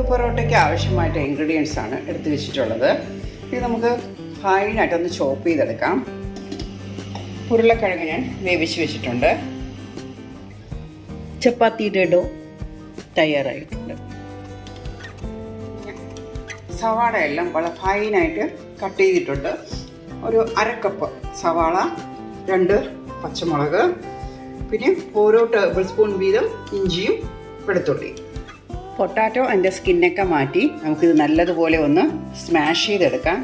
ആലു പൊറോട്ടയ്ക്ക് ആവശ്യമായിട്ട് ഇൻഗ്രീഡിയൻസ് ആണ് എടുത്തു വെച്ചിട്ടുള്ളത്. ഇത് നമുക്ക് ഫൈനായിട്ടൊന്ന് ചോപ്പ് ചെയ്തെടുക്കാം. ഉരുളക്കിഴങ്ങ് ഞാൻ വേവിച്ച് വെച്ചിട്ടുണ്ട്. ചപ്പാത്തിയുടെ ഡോ തയ്യാറായിട്ടുണ്ട്. സവാള എല്ലാം വളരെ ഫൈനായിട്ട് കട്ട് ചെയ്തിട്ടുണ്ട്. ഒരു 1/2 കപ്പ് സവാള, 2 പച്ചമുളക്, പിന്നെ ഓരോ ടേബിൾ സ്പൂൺ വീതം ഇഞ്ചിയും വെളുത്തുള്ളി. പൊട്ടാറ്റോ അതിൻ്റെ സ്കിന്നൊക്കെ മാറ്റി നമുക്കിത് നല്ലതുപോലെ ഒന്ന് സ്മാഷ് ചെയ്തെടുക്കാം.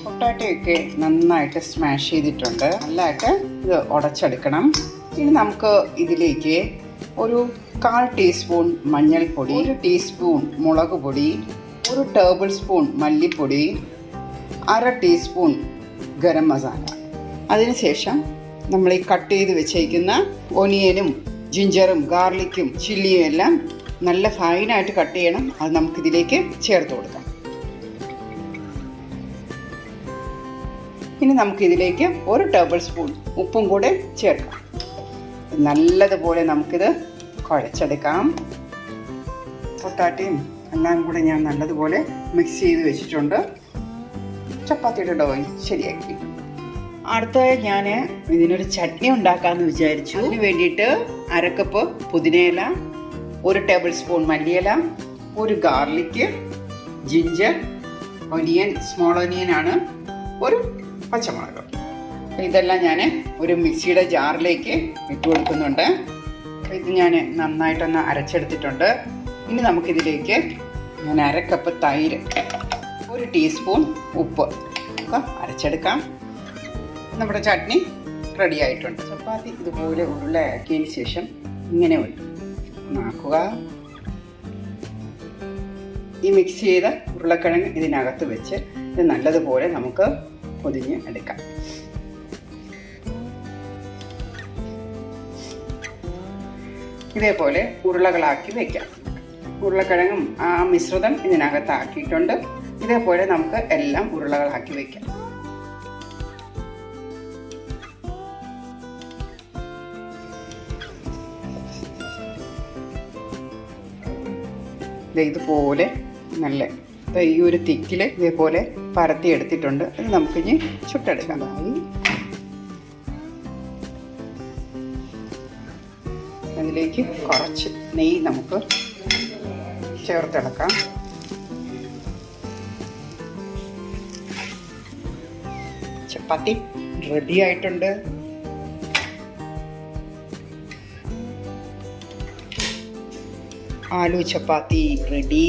പൊട്ടാറ്റോയൊക്കെ നന്നായിട്ട് സ്മാഷ് ചെയ്തിട്ടുണ്ട്. നല്ലതായിട്ട് ഇത് ഉടച്ചെടുക്കണം. ഇനി നമുക്ക് ഇതിലേക്ക് ഒരു 1/4 ടീസ്പൂൺ മഞ്ഞൾപ്പൊടി, 1 ടീസ്പൂൺ മുളക് പൊടി, 1 ടേബിൾ സ്പൂൺ മല്ലിപ്പൊടി, 1/2 ടീസ്പൂൺ ഗരം മസാല. അതിനുശേഷം നമ്മൾ ഈ കട്ട് ചെയ്ത് വെച്ചേക്കുന്ന ഒനിയനും ജിഞ്ചറും ഗാർലിക്കും ചില്ലിയും എല്ലാം നല്ല ഫൈനായിട്ട് കട്ട് ചെയ്യണം. അത് നമുക്കിതിലേക്ക് ചേർത്ത് കൊടുക്കാം. ഇനി നമുക്കിതിലേക്ക് 1 ടേബിൾ സ്പൂൺ ഉപ്പും കൂടെ ചേർക്കാം. നല്ലതുപോലെ നമുക്കിത് കുഴച്ചെടുക്കാം. പൊട്ടാറ്റയും എല്ലാം കൂടെ ഞാൻ നല്ലതുപോലെ മിക്സ് ചെയ്ത് വെച്ചിട്ടുണ്ട്. ചപ്പാത്തിയുടെ ഡോ ശരിയാക്കി. അടുത്തതായി ഞാൻ ഇതിനൊരു ചട്നി ഉണ്ടാക്കാമെന്ന് വിചാരിച്ചു. അതിന് വേണ്ടിയിട്ട് 1/2 കപ്പ് പുതിനയില, 1 ടേബിൾ സ്പൂൺ മല്ലിയില, 1 ഗാർലിക്ക്, ജിഞ്ചർ, ഒനിയൻ, സ്മോൾ ഒനിയനാണ്, 1 പച്ചമുളക്. ഇതെല്ലാം ഞാൻ ഒരു മിക്സിയുടെ ജാറിലേക്ക് ഇട്ട് കൊടുക്കുന്നുണ്ട്. ഇത് ഞാൻ നന്നായിട്ടൊന്ന് അരച്ചെടുത്തിട്ടുണ്ട്. ഇനി നമുക്കിതിലേക്ക് ഞാൻ 1/2 കപ്പ് തൈര്, 1 ടീസ്പൂൺ ഉപ്പ് ഒക്കെ അരച്ചെടുക്കാം. നമ്മുടെ ചട്നി റെഡി ആയിട്ടുണ്ട്. ചപ്പാത്തി ഇതുപോലെ ഉരുളയാക്കിയതിന് ശേഷം ഇങ്ങനെ ആക്കുക. ഈ മിക്സ് ചെയ്ത ഉരുളക്കിഴങ്ങ് ഇതിനകത്ത് വെച്ച് ഇത് നല്ലതുപോലെ നമുക്ക് പൊതിഞ്ഞ് എടുക്കാം. ഇതേപോലെ ഉരുളകളാക്കി വയ്ക്കാം. ഉരുളക്കിഴങ്ങും ആ മിശ്രിതം ഇതിനകത്താക്കിയിട്ടുണ്ട്. ഇതേപോലെ നമുക്ക് എല്ലാം ഉരുളകളാക്കി വയ്ക്കാം. ഇതുപോലെ നല്ല ഈ ഒരു തിക്കിൽ ഇതേപോലെ പരത്തി എടുത്തിട്ടുണ്ട്. ഇത് നമുക്കിനി ചുട്ടെടുക്കാനായി അതിലേക്ക് കുറച്ച് നെയ്യ് നമുക്ക് ചേർത്തെടുക്കാം. ചപ്പാത്തി റെഡി ആയിട്ടുണ്ട്. ആലു ചപ്പാത്തി റെഡി.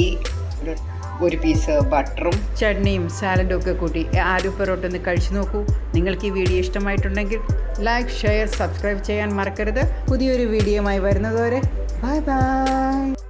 ഒരു പീസ് ബട്ടറും ചട്നിയും സാലഡും ഒക്കെ കൂട്ടി ആലു പൊറോട്ട ഒന്ന് കഴിച്ചു നോക്കൂ. നിങ്ങൾക്ക് ഈ വീഡിയോ ഇഷ്ടമായിട്ടുണ്ടെങ്കിൽ ലൈക്ക്, ഷെയർ, സബ്സ്ക്രൈബ് ചെയ്യാൻ മറക്കരുത്. പുതിയൊരു വീഡിയോയുമായി വരുന്നതുവരെ ബൈ ബൈ.